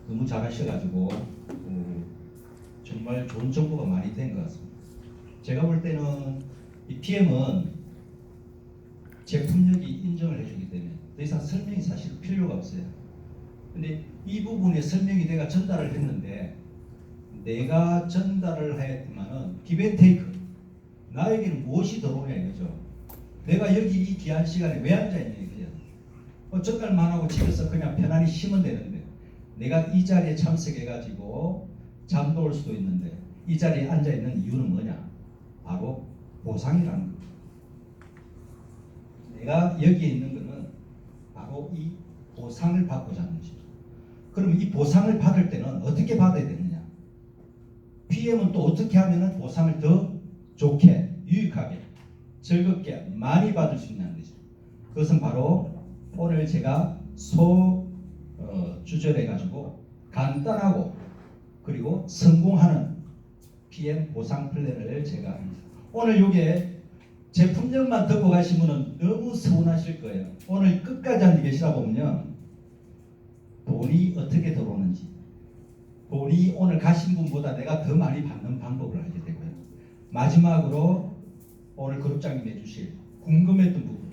너무 잘하셔가지고 정말 좋은 정보가 많이 된 것 같습니다. 제가 볼 때는 이 PM은 제품력이 인정을 해주기 때문에 더 이상 설명이 사실 필요가 없어요. 근데 이 부분에 설명이 내가 전달을 했는데 내가 전달을 하였지만은 기브앤테이크 나에게는 무엇이 들어오냐 이거죠. 내가 여기 이 귀한 시간에 왜 앉아있냐 이거죠. 전달만 하고 집에서 그냥 편안히 쉬면 되는데 내가 이 자리에 참석해가지고 잠도 올 수도 있는데 이 자리에 앉아있는 이유는 뭐냐? 바로 보상이라는 거예요. 내가 여기에 있는 것은 바로 이 보상을 받고자 하는 것이죠. 그러면 이 보상을 받을 때는 어떻게 받아야 되느냐? PM은 또 어떻게 하면 보상을 더 좋게, 유익하게, 즐겁게 많이 받을 수 있냐는 거죠. 그것은 바로 오늘 제가 주절해가지고 간단하고 그리고 성공하는 PM 보상 플랜을 제가 합니다. 오늘 요게 제품력만 듣고 가시면 너무 서운하실 거예요. 오늘 끝까지 앉아 계시다 보면요. 돈이 어떻게 들어오는지, 돈이 오늘 가신 분보다 내가 더 많이 받는 방법을 알게 되고요. 마지막으로 오늘 그룹장님이 해주실 궁금했던 부분,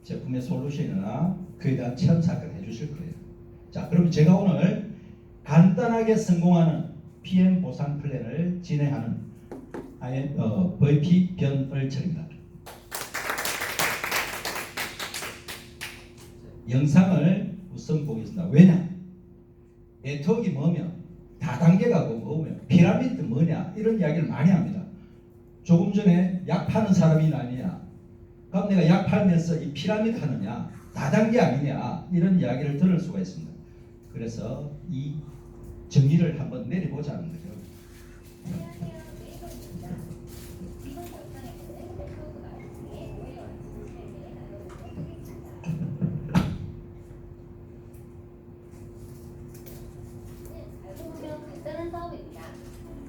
제품의 솔루션이나 그에 대한 체험 사건 해주실 거예요. 자, 그럼 제가 오늘 간단하게 성공하는 PM 보상 플랜을 진행하는 VP 변을철입니다. 영상을 우선 보겠습니다. 왜냐? 네트워크가 뭐며 다단계가 뭐며 피라미드 뭐냐 이런 이야기를 많이 합니다. 조금 전에 약 파는 사람이 아니냐, 그럼 내가 약 팔면서 이 피라미드 하느냐 다단계 아니냐 이런 이야기를 들을 수가 있습니다. 그래서 이 정의를 한번 내려보자는 거죠.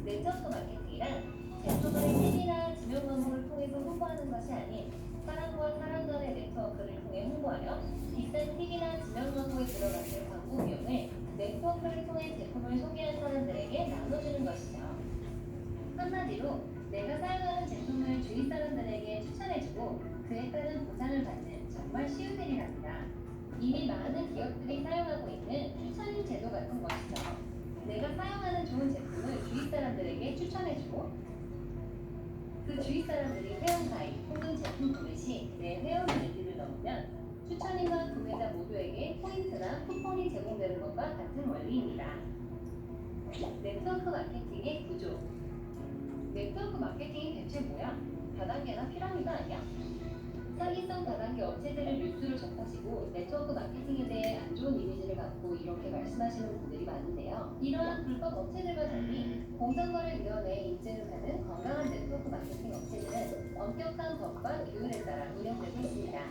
네트워크 마케팅이란 제품을 TV나 지명 광고를 통해서 홍보하는 것이 아닌 사람과 사람 간의 네트워크를 통해 홍보하여 비싼 TV나 지명 광고에 들어가는 광고 비용을 네트워크를 통해 제품을 소개한 사람들에게 나눠주는 것이죠. 한마디로 내가 사용하는 제품을 주위 사람들에게 추천해주고 그에 따른 보상을 받는 정말 쉬운 일이랍니다. 이미 많은 기업들이 사용하고 있는 추천인 제도 같은 것이죠. 내가 사용하는 좋은 제품을 주위 사람들에게 추천해주고 그 주위 사람들이 회원 가입 혹은 제품 구매 시 내 회원 아이디를 넣으면 추천인과 구매자 모두에게 포인트나 쿠폰이 제공되는 것과 같은 원리입니다. 네트워크 마케팅의 구조. 네트워크 마케팅이 대체 뭐야? 다단계나 피라미드 아니야? 사기성 다단계 업체들을 뉴스로 접하시고 네트워크 마케팅에 대해 안 좋은 이미지를 갖고 이렇게 말씀하시는 분들이 많은데요. 이러한 불법 업체들과 달리 공정거래위원회에 인증을 받은 건강한 네트워크 마케팅 업체들은 엄격한 법과 규율에 따라 운영되고 있습니다.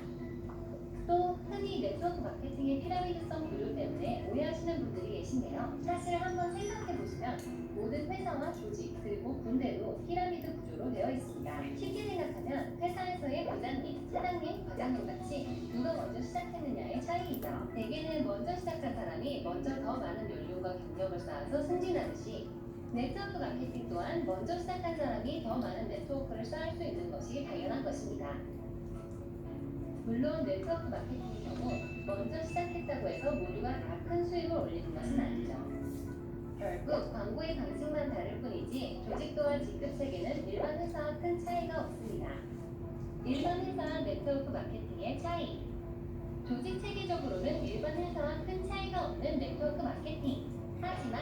또 흔히 네트워크 마케팅의 피라미드성 구조 때문에 오해하시는 분들이 계신데요. 사실 한번 생각해보시면 모든 회사와 조직 그리고 군대도 피라미드 구조로 되어 있습니다. 쉽게 생각하면 회사에서의 부장님, 사장님, 과장님 같이 누가 먼저 시작했느냐의 차이이죠. 대개는 먼저 시작한 사람이 먼저 더 많은 연륜과 경력을 쌓아서 승진하듯이 네트워크 마케팅 또한 먼저 시작한 사람이 더 많은 네트워크를 쌓을 수 있는 것이 당연한 것입니다. 물론 네트워크 마케팅의 경우 먼저 시작했다고 해서 모두가 다 큰 수익을 올리는 것은 아니죠. 결국 광고의 방식만 다를 뿐이지 조직 또한 직급 체계는 일반 회사와 큰 차이가 없습니다. 일반 회사와 네트워크 마케팅의 차이. 조직 체계적으로는 일반 회사와 큰 차이가 없는 네트워크 마케팅. 하지만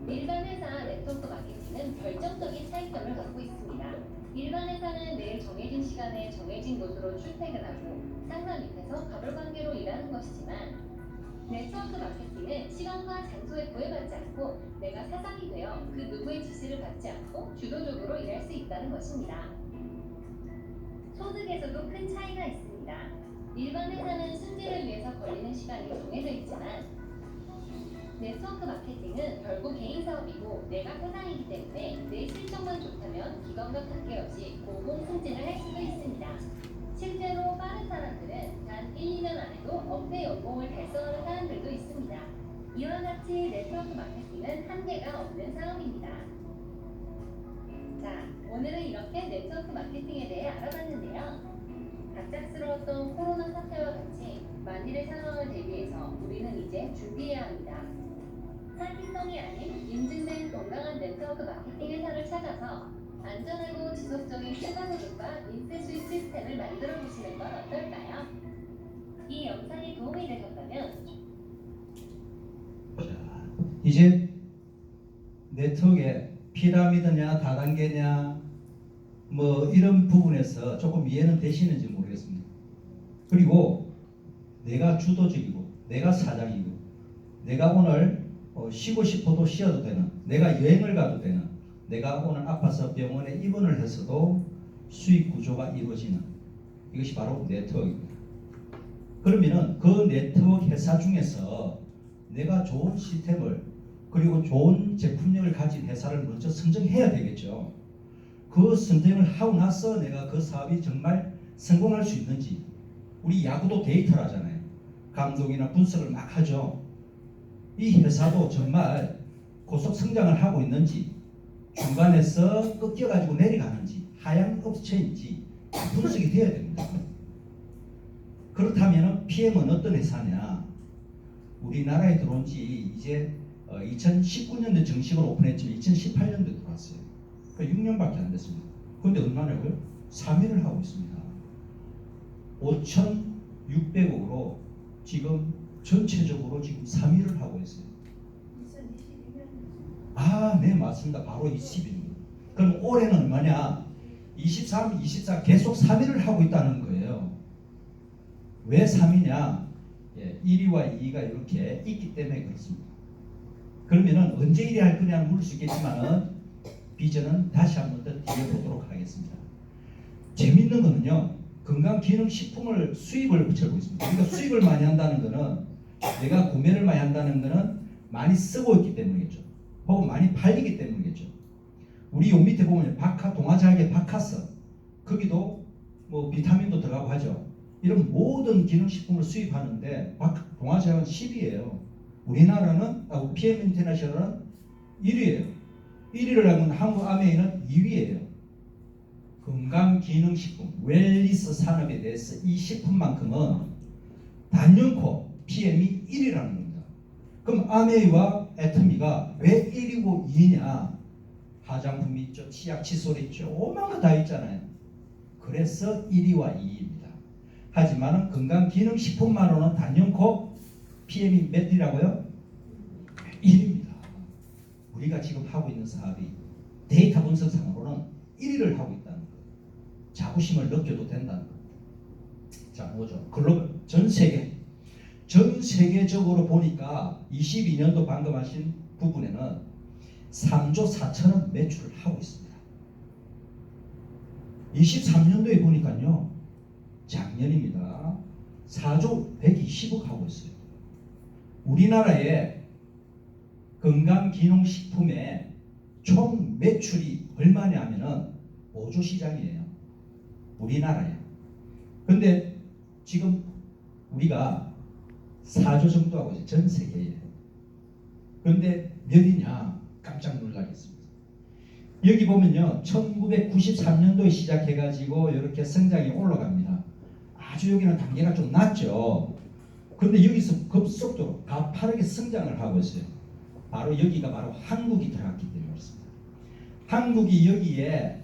일반 회사와 네트워크 마케팅은 결정적인 차이점을 갖고 있습니다. 일반 회사는 매일 정해진 시간에 정해진 곳으로 출퇴근하고 상사 밑에서 가불관계로 일하는 것이지만 네트워크 마케팅은 시간과 장소에 구애받지 않고 내가 사장이 되어 그 누구의 지시를 받지 않고 주도적으로 일할 수 있다는 것입니다. 소득에서도 큰 차이가 있습니다. 일반 회사는 승진을 위해서 걸리는 시간이 정해져 있지만 네트워크 마케팅은 결국 개인 사업이고 내가 사장이기 때문에 내 실적만 좋다면 기관과 관계없이 고공 승진을 할 수도 있습니다. 실제로 빠른 사람들은 단 1, 2년 안에도 억대 연봉을 달성하는 사람들도 있습니다. 이와 같이 네트워크 네트워크 마케팅은 한계가 없는 사업입니다. 자, 오늘은 이렇게 네트워크 마케팅에 대해 알아봤는데요. 갑작스러웠던 코로나 사태와 같이 만일의 상황을 대비해서 우리는 이제 준비해야 합니다. 사기성이 아닌 인증된 건강한 네트워크 마케팅 회사를 찾아서 안전하고 지속적인 시사 소득과 인쇄 수입 시스템을 만들어 보시는 건 어떨까요? 이 영상이 도움이 되셨다면 자, 이제 네트워크에 피라미드냐 다단계냐 뭐 이런 부분에서 조금 이해는 되시는지 모르겠습니다. 그리고 내가 주도적이고 내가 사장이고 내가 오늘 쉬고 싶어도 쉬어도 되는, 내가 여행을 가도 되는, 내가 오늘 아파서 병원에 입원을 했어도 수익 구조가 이루어지는, 이것이 바로 네트워크입니다. 그러면은 그 네트워크 회사 중에서 내가 좋은 시스템을 그리고 좋은 제품력을 가진 회사를 먼저 선정해야 되겠죠. 그 선정을 하고 나서 내가 그 사업이 정말 성공할 수 있는지, 우리 야구도 데이터를 하잖아요. 감독이나 분석을 막 하죠. 이 회사도 정말 고속 성장을 하고 있는지, 중간에서 꺾여가지고 내려가는지, 하향 업체인지 분석이 돼야 됩니다. 그렇다면 PM은 어떤 회사냐? 우리나라에 들어온 지 이제 2019년도에 정식으로 오픈했지만 2018년도에 들어왔어요. 그러니까 6년밖에 안 됐습니다. 그런데 얼마냐고요? 3위를 하고 있습니다. 5,600억으로 지금 전체적으로 지금 3위를 하고 있어요. 2022년 아, 네, 맞습니다. 바로 20입니다. 그럼 올해는 얼마냐? 23, 24 계속 3위를 하고 있다는 거예요. 왜 3위냐? 1위와 2위가 이렇게 있기 때문에 그렇습니다. 그러면은 언제 1위 할 거냐는 물을 수 있겠지만은 비전은 다시 한번 더 뒤에 보도록 하겠습니다. 재밌는 거는요, 건강기능식품을 수입을 붙여보고 있습니다. 그러니까 수입을 많이 한다는 거는 내가 구매를 많이 한다는 거는 많이 쓰고 있기 때문이겠죠. 혹은 많이 팔리기 때문이겠죠. 우리 요 밑에 보면 동화제약의 바카스, 거기도 뭐 비타민도 들어가고 하죠. 이런 모든 기능식품을 수입하는데 동화제약은 10위예요. 우리나라는 PM 인터내셔널은 1위예요. 1위를 하면 한국 아메이는 2위예요. 건강기능식품, 웰니스 산업에 대해서 이 식품만큼은 단연코 PM이 1위라는 겁니다. 그럼 아메이와 애터미가 왜 1위고 2위냐? 화장품 있죠, 치약, 칫솔 있죠, 오만 거 다 있잖아요. 그래서 1위와 2위입니다. 하지만 건강기능식품만으로는 단연코 PM이 몇 위라고요? 1위입니다. 우리가 지금 하고 있는 사업이 데이터 분석상으로는 1위를 하고 있다는 거. 자부심을 느껴도 된다는 거. 자, 뭐죠? 글로벌 전 세계적으로 보니까 22년도 방금 하신 부분에는 3조 4천억 매출을 하고 있습니다. 23년도에 보니까요, 작년입니다. 4조 120억 하고 있어요. 우리나라의 건강기능식품의 총 매출이 얼마냐면은 5조 시장이에요. 우리나라에. 근데 지금 우리가 4조 정도 하고 있어요. 전 세계에. 그런데 몇이냐? 깜짝 놀라겠습니다. 여기 보면요, 1993년도에 시작해가지고 이렇게 성장이 올라갑니다. 아주 여기는 단계가 좀 낮죠. 그런데 여기서 급속도로 가파르게 성장을 하고 있어요. 바로 여기가 바로 한국이 들어갔기 때문에 그렇습니다. 한국이 여기에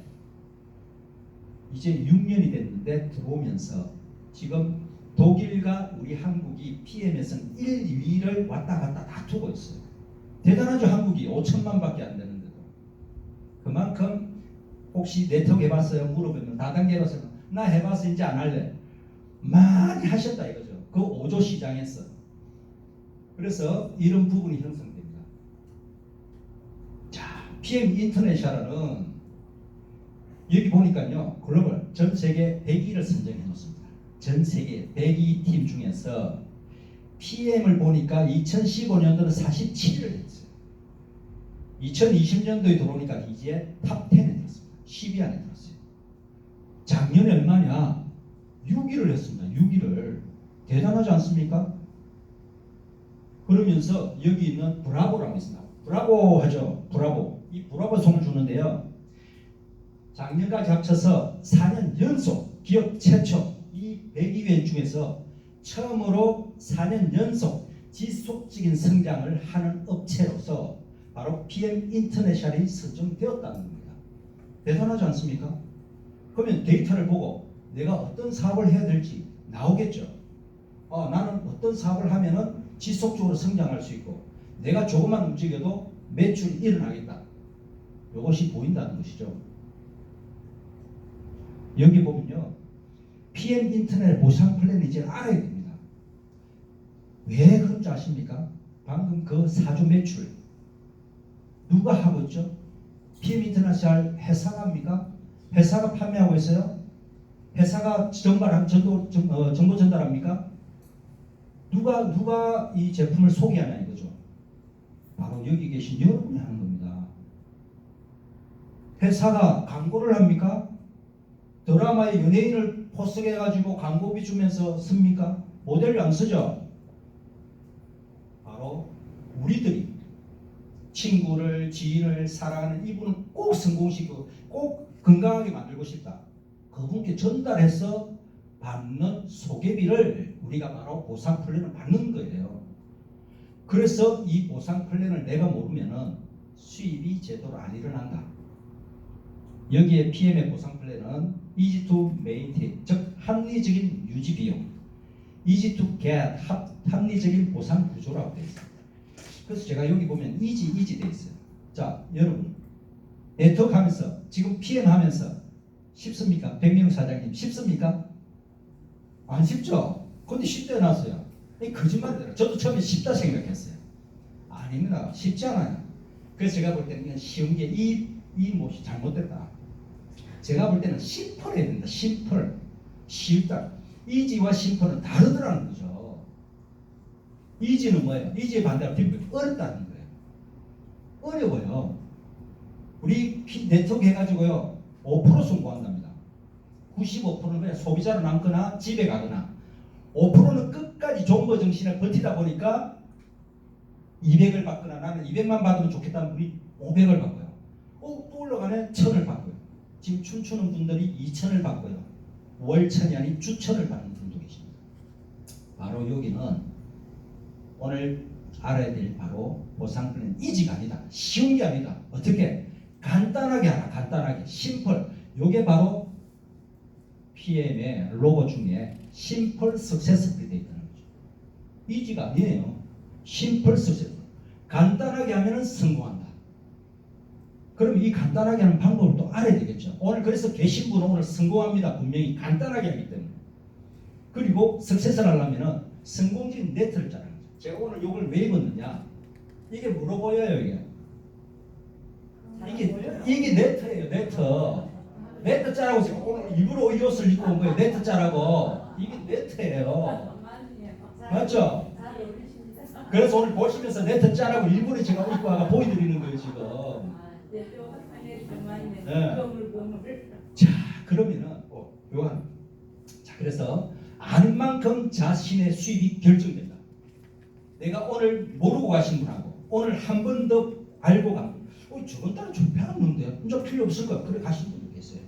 이제 6년이 됐는데 들어오면서 지금 독일과 우리 한국이 PM에서는 1, 2위를 왔다 갔다 다투고 있어요. 대단하죠. 한국이 5천만 밖에 안 되는데도. 그만큼 혹시 네트워크 해봤어요? 물어보면 다단계 해봤어요? 나 해봤어, 이제 안 할래. 많이 하셨다 이거죠. 그 5조 시장에서. 그래서 이런 부분이 형성됩니다. 자, PM 인터내셔널은 여기 보니까요, 글로벌 전 세계 100위를 선정해 놓습니다. 전 세계 100위 팀 중에서 PM을 보니까 2015년도는 47위를 했어요. 2020년도에 들어오니까 이제 탑 10에 들었습니다. 10위 안에 들었어요. 작년에 얼마냐? 6위를 했습니다. 6위를. 대단하지 않습니까? 그러면서 여기 있는 브라보라고 있습니다. 브라보 하죠. 브라보. 이 브라보 송을 주는데요. 작년까지 합쳐서 4년 연속 기업 최초 이 102회 중에서 처음으로 4년 연속 지속적인 성장을 하는 업체로서 바로 PM 인터내셔널이 선정되었다는 겁니다. 대단하지 않습니까? 그러면 데이터를 보고 내가 어떤 사업을 해야 될지 나오겠죠. 나는 어떤 사업을 하면은 지속적으로 성장할 수 있고 내가 조금만 움직여도 매출이 일어나겠다. 이것이 보인다는 것이죠. 여기 보면요. PM 인터넷 보상 플랜을 이제 알아야 됩니다. 왜 그런지 아십니까? 방금 그 사주 매출 누가 하고 있죠? PM 인터내셔널 회사가 합니까? 회사가 판매하고 있어요? 회사가 정보 전달합니까? 누가 이 제품을 소개하냐 이거죠. 바로 여기 계신 여러분이 하는 겁니다. 회사가 광고를 합니까? 드라마에 연예인을 포석해가지고 광고비 주면서 씁니까? 모델을 안 쓰죠. 바로 우리들이 친구를 지인을 사랑하는 이분은 꼭 성공시키고 꼭 건강하게 만들고 싶다. 그분께 전달해서 받는 소개비를 우리가 바로 보상 플랜을 받는 거예요. 그래서 이 보상 플랜을 내가 모르면은 수입이 제대로 안 일어난다. 여기에 PM의 보상 플랜은 easy to maintain, 즉 합리적인 유지 비용, easy to get, 합리적인 보상 구조라고 되어 있습니다. 그래서 제가 여기 보면 easy 되어 있어요. 자, 여러분 네트워크 하면서 지금 PM 하면서 쉽습니까? 백민우 사장님 쉽습니까? 안 쉽죠? 근데 쉽게 해놨어요. 이 거짓말이더라. 저도 처음에 쉽다 생각했어요. 아닙니다. 쉽지 않아요. 그래서 제가 볼 때는 쉬운 게 이 못이 잘못됐다. 제가 볼 때는 심플 해야 된다. 심플. 쉽다. 이지와 심플은 다르더라는 거죠. 이지는 뭐예요? 이지의 반대로 어렵다는 거예요. 어려워요. 우리 네트워크 해가지고요. 5% 성공한답니다. 95%는 그냥 소비자로 남거나 집에 가거나 5%는 끝까지 존버 정신을 버티다 보니까 200을 받거나 나는 200만 받으면 좋겠다는 분이 500을 받고요. 또 올라가네 1000을 받고요. 지금 춤추는 분들이 2000을 받고요. 월천이 아닌 주천을 받는 분도 계십니다. 바로 여기는 오늘 알아야 될 바로 보상플랜 이지가 아니다. 쉬운 게 아니다. 어떻게? 간단하게 하라. 간단하게. 심플. 요게 바로 PM의 로고 중에 심플 석세스풀이 되어 있다는 거죠. 이지가 아니에요. 심플 석세스. 간단하게 하면은 성공한다. 그럼 이 간단하게 하는 방법을 또 알아야 되겠죠. 오늘 그래서 계신 분은 오늘 성공합니다. 분명히 간단하게 하기 때문에. 그리고 석세스를 하려면은 성공적인 네트를 짜는 거죠. 제가 오늘 이걸 왜 입었느냐? 이게 물어 보여요, 이게. 이게 네트예요, 네트. 네트 짜라고 제가 오늘 일부러 이 옷을 입고 온 거예요. 네트 짜라고. 이게 네트예요. 맞죠? 그래서 오늘 보시면서 네트 짜라고 일부러 제가 입고 와가 보여드리는 거예요, 지금. 네. 자, 그러면은 요한. 자, 그래서 아는 만큼 자신의 수입이 결정된다. 내가 오늘 모르고 가신 분하고 오늘 한 번 더 알고 간 분. 저번 달에 좀 배웠는데 이제 필요 없을 거야. 그래 가신 분도 계세요.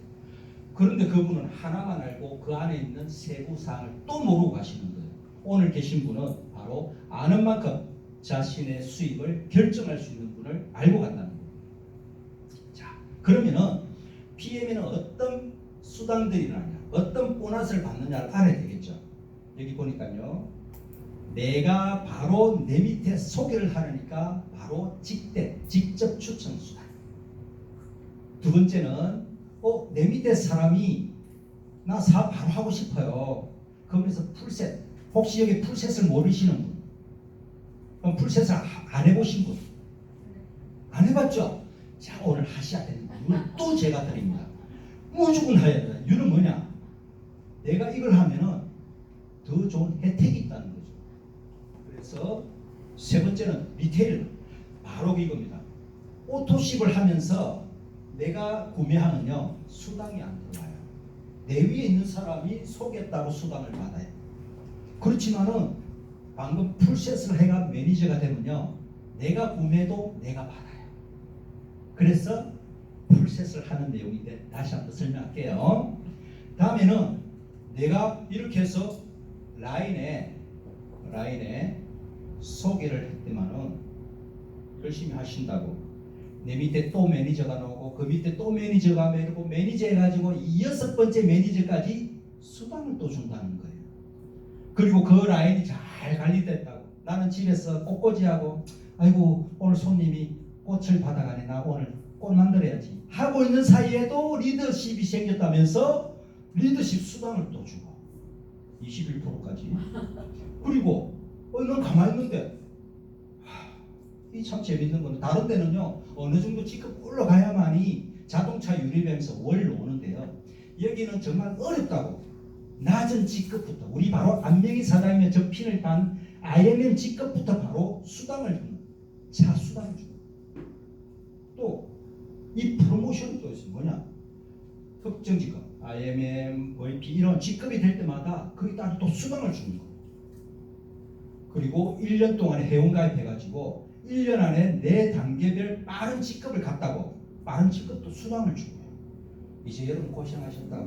그런데 그분은 하나만 알고 그 안에 있는 세부 사항을 또 모르고 가시는 거예요. 오늘 계신 분은 바로 아는 만큼 자신의 수입을 결정할 수 있는 분을 알고 간다는 거예요. 자, 그러면은 PM에는 어떤 수당들이 나냐, 어떤 보너스를 받느냐를 알아야 되겠죠. 여기 보니까요. 내가 바로 내 밑에 소개를 하려니까 바로 직접 추천 수당. 두 번째는 내 밑에 사람이 나 사업 바로 하고 싶어요. 그러면서 풀셋. 혹시 여기 풀셋을 모르시는 분? 그럼 풀셋을 안 해보신 분? 안 해봤죠? 자, 오늘 하셔야 되는 이유는 또 제가 드립니다. 무조건 해야 돼요. 이유는 뭐냐? 내가 이걸 하면은 더 좋은 혜택이 있다는 거죠. 그래서 세 번째는 리테일. 바로 이겁니다. 오토십을 하면서 내가 구매하면요 수당이 안 들어와요. 내 위에 있는 사람이 소개했다고 수당을 받아요. 그렇지만은 방금 풀셋을 해가 매니저가 되면요, 내가 구매도 내가 받아요. 그래서 풀셋을 하는 내용인데 다시 한번 설명할게요. 다음에는 내가 이렇게 해서 라인에 소개를 했더만은 열심히 하신다고 내 밑에 또 매니저가 나오고 그 밑에 또 매니저가 매고 매니저 해가지고 이 6번째 매니저까지 수당을 또 준다는 거예요. 그리고 그 라인이 잘 관리됐다고 나는 집에서 꽃꽂이하고 아이고 오늘 손님이 꽃을 받아가네 나 오늘 꽃 만들어야지 하고 있는 사이에도 리더십이 생겼다면서 리더십 수당을 또 주고 21%까지 그리고 넌 가만히 있는데 이 참 재밌는 건 다른 데는요 어느 정도 직급 올라가야만이 자동차 유리병에서 월 오는데요 여기는 정말 어렵다고 낮은 직급부터 우리 바로 안명희 사장님의 저 핀을 딴 IMM 직급부터 바로 수당을 주는 차 수당을 주는 또 이 프로모션이 또 있어요. 뭐냐 특정 직급 IMM, VP 이런 직급이 될 때마다 거기다 또 수당을 주는 거예요. 그리고 1년 동안에 회원가입해가지고 1년 안에 내 단계별 빠른 직급을 갔다고 빠른 직급도 수당을 주고요. 이제 여러분 고생하셨다고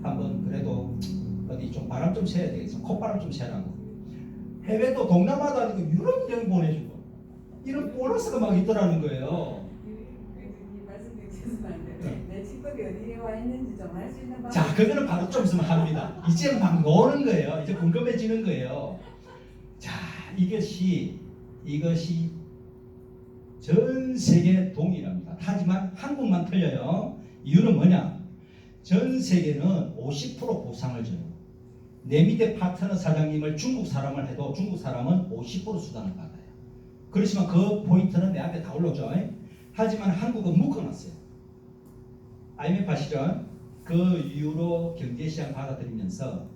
한번 그래도 어디 좀 바람 좀 쐬야 되겠어. 콧바람 좀 쐬라고. 해외도 동남아도 아니고 유럽 여행 보내주고 이런 보너스가 막 있더라는 거예요. 내 직급이 어디에 와 있는지 좀 알 수 있는 방법. 자, 그거는 바로 좀 있으면 합니다. 이제 막 노는 거예요. 이제 궁금해지는 거예요. 자, 이것이 전 세계 동일합니다. 하지만 한국만 틀려요. 이유는 뭐냐? 전 세계는 50% 보상을 줘요. 내 밑에 파트너 사장님을 중국 사람을 해도 중국 사람은 50% 수당을 받아요. 그렇지만 그 포인트는 내한테 다 올라오죠. 하지만 한국은 묶어놨어요. IMF 아시죠? 그 이후로 경제시장 받아들이면서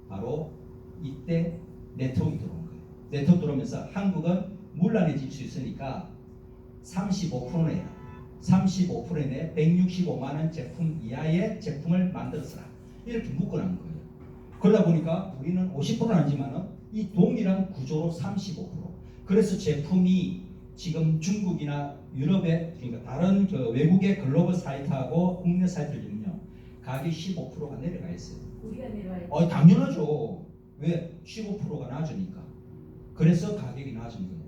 바로 이때 네트워크가 들어온 거예요. 네트워크 들어오면서 한국은 물란해질 수 있으니까 35%내 165만 원 제품 이하의 제품을 만들어서라 이렇게 묶어놓은 거예요. 그러다 보니까 우리는 50%는 아니지만 이 동일한 구조로 35%. 그래서 제품이 지금 중국이나 유럽의 그러니까 다른 그 외국의 글로벌 사이트하고 국내 사이트를 보면요 가격이 15%가 내려가 있어요. 우리가 내려와 있고. 당연하죠. 왜? 15%가 낮으니까. 그래서 가격이 낮은 거예요.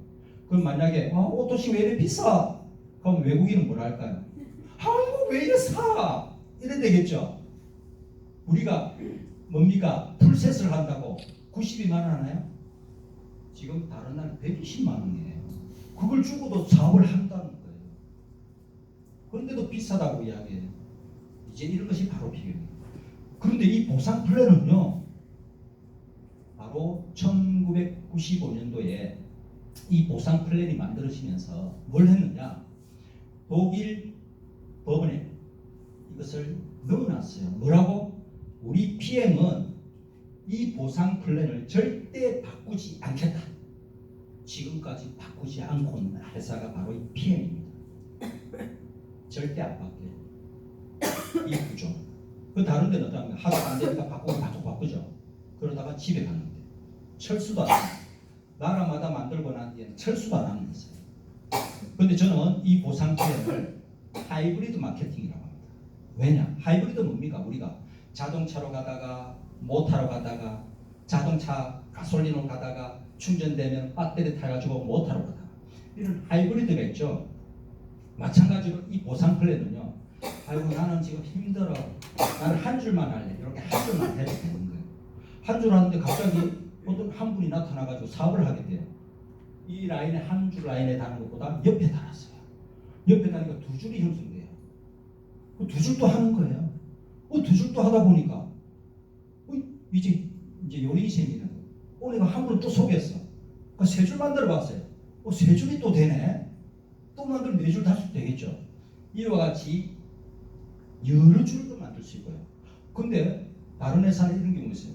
그럼 만약에 옷도시 왜 이렇게 비싸? 그럼 외국인은 뭐라 할까요? 한국 왜 이래 사? 이래 되겠죠. 우리가 뭡니까? 풀셋을 한다고 92만 원 하나요? 지금 다른 나라 120만 원이에요. 그걸 주고도 사업을 한다는 거예요. 그런데도 비싸다고 이야기해요. 이제 이런 것이 바로 비교입니다. 그런데 이 보상 플랜은요, 바로 1995년도에 이 보상 플랜이 만들어지면서 뭘 했느냐? 독일 법원에 이것을 넣어놨어요. 뭐라고? 우리 PM은 이 보상 플랜을 절대 바꾸지 않겠다. 지금까지 바꾸지 않고 있는 회사가 바로 이 PM입니다. 절대 안 바뀌어요. 이 구조. 그 다른 데는 어떠한가? 하도 안 되니까 바꾸죠. 그러다가 집에 갔는데 철수도 안 합니다. 나라마다 만들고 난 뒤에는 철수도 안 하는 거예요. 그런데 저는 이 보상 플랜을 하이브리드 마케팅이라고 합니다. 왜냐? 하이브리드 뭡니까? 우리가 자동차로 가다가 모터로 가다가 자동차 가솔린으로 가다가 충전되면 배터리 타가지고 모터로 가다가 이런 하이브리드가 있죠. 마찬가지로 이 보상 플랜은요. 아이고 나는 지금 힘들어. 나는 한 줄만 할래. 이렇게 한 줄만 해도 되는 거예요. 한 줄 하는데 갑자기 어떤 한 분이 나타나가지고 사업을 하게 돼요. 이 라인에 한 줄 라인에 다는 것보다 옆에 달았어요. 옆에 다니까 두 줄이 형성돼요. 두 줄도 하는 거예요. 두 줄도 하다 보니까 이제 요령이 생기는 거예요. 내가 한 분을 또 속였어. 그러니까 세 줄 만들어봤어요. 세 줄이 또 되네. 또 만들면 네 줄, 다섯 줄 되겠죠. 이와 같이 여러 줄을 또 만들 수 있고요. 근데 다른 회사는 이런 경우 있어요.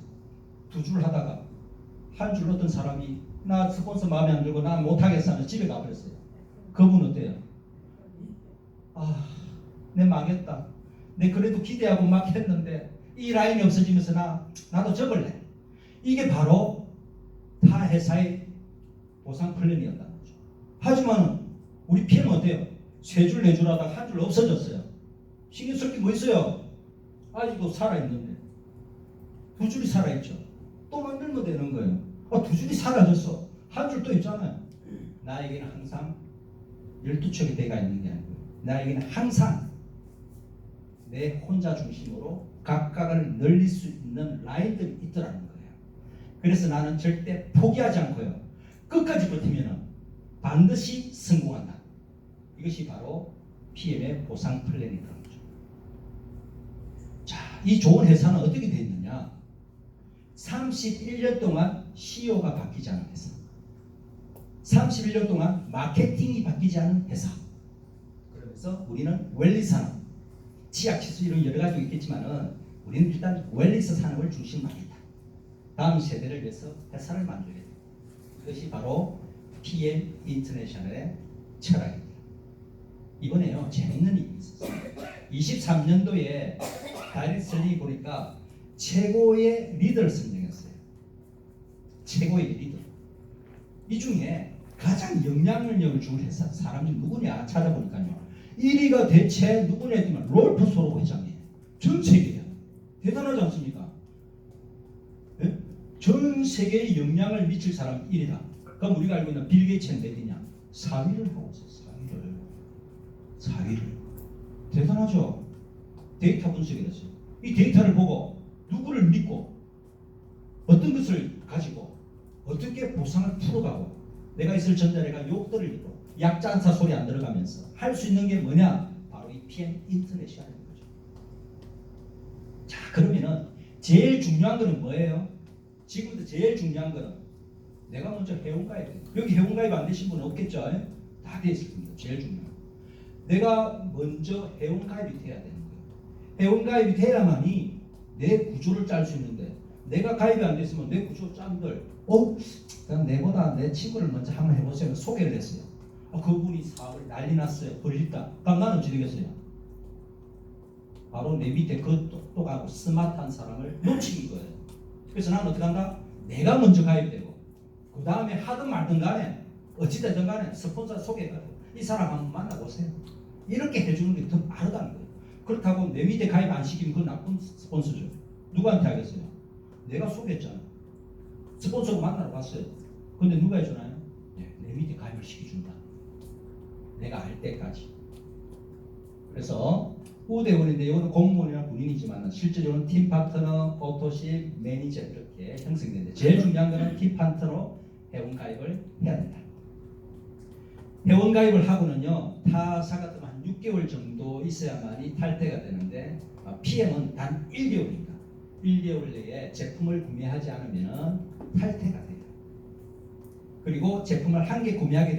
두 줄 하다가 한 줄 어떤 사람이 나 스폰서 마음에 안 들고 나 못하겠어 하면 집에 가버렸어요. 그분 어때요? 내 망했다. 내 그래도 기대하고 막 했는데 이 라인이 없어지면서 나도 접을래. 이게 바로 타 회사의 보상 플랜이었다는 거죠. 하지만 우리 PM은 어때요? 세 줄, 네 줄 하다가 한 줄 없어졌어요. 신경 쓸 게 뭐 있어요? 아직도 살아있는데. 두 줄이 살아있죠. 또 만들면 되는 거예요. 두 줄이 사라졌어. 한 줄 또 있잖아요. 나에게는 항상 12척의 대가 있는 게 아니고 나에게는 항상 내 혼자 중심으로 각각을 늘릴 수 있는 라인들이 있더라는 거예요. 그래서 나는 절대 포기하지 않고요. 끝까지 버티면 반드시 성공한다. 이것이 바로 PM의 보상 플랜이라는 거죠. 자, 이 좋은 회사는 어떻게 되어 있느냐? 31년 동안 CEO가 바뀌지 않은 회사, 31년 동안 마케팅이 바뀌지 않은 회사. 그러면서 우리는 웰리스 산업, 치약, 치수 이런 여러 가지가 있겠지만은 우리는 일단 웰리스 산업을 중심으로 하겠다. 다음 세대를 위해서 회사를 만들겠다. 이것이 바로 PM 인터내셔널의 철학입니다. 이번에요, 재밌는 일이 있었어요. 23년도에 다이렉트리 보니까 최고의 리더를 선정했어요. 최고의 리더. 이 중에 가장 영향력을 줄 회사 사람이 누구냐 찾아보니까요. 1위가 대체 누구냐 했더니 롤프 소로 회장이에요. 전 세계에. 대단하지 않습니까? 네? 전 세계에 영향을 미칠 사람 1위다. 그럼 우리가 알고 있는 빌 게이츠는 몇 위냐? 4위를 하고 있어요. 4위를. 대단하죠? 데이터 분석을 했어요. 이 데이터를 보고 누구를 믿고 어떤 것을 가지고 어떻게 보상을 풀어가고 내가 있을 전자래가 욕들을 믿고 약자한사 소리 안 들어가면서 할 수 있는 게 뭐냐? 바로 이 PM 인터내셔널인 거죠. 자, 그러면은 제일 중요한 거는 뭐예요? 지금부터 제일 중요한 거는 내가 먼저 회원가입. 여기 회원가입 안 되신 분은 없겠죠? 다 돼 있을 겁니다. 제일 중요한 거. 내가 먼저 회원가입이 돼야 되는 거예요. 회원가입이 돼야만이 내 구조를 짤 수 있는데 내가 가입이 안 됐으면 내 구조 짠들 그냥 내보다 내 친구를 먼저 한번 해보세요. 소개를 했어요. 그분이 사업을 난리 났어요. 벌렸다. 그럼 나는 어찌 되겠어요? 바로 내 밑에 그 똑똑하고 스마트한 사람을 놓치는 거예요. 그래서 나는 어떻게 한다? 내가 먼저 가입되고 그 다음에 하든 말든 간에 어찌되든 간에 스폰서 소개해가지고 이 사람 한번 만나보세요. 이렇게 해주는 게 더 빠르다는 거예요. 그렇다고 내 밑에 가입 안 시키면 그건 나쁜 스폰서죠. 누구한테 하겠어요? 내가 소개했잖아요. 스폰서가 만나러 갔어요. 근데 누가 해주나요? 네, 내 밑에 가입을 시켜준다. 내가 알 때까지. 그래서 후대원인데 이거는 공무원이나 군인이지만 실제로는 팀 파트너, 오토십, 매니저 이렇게 형성되는데 제일 중요한 거는 팀 파트너 회원 가입을 해야 된다. 회원 가입을 하고는요 타사 같은 한 6개월 정도 있어야만이 탈퇴가 되는데 PM은 단 1개월입니다. 1개월 내에 제품을 구매하지 않으면 탈퇴가 돼요. 그리고 제품을 한 개 구매하게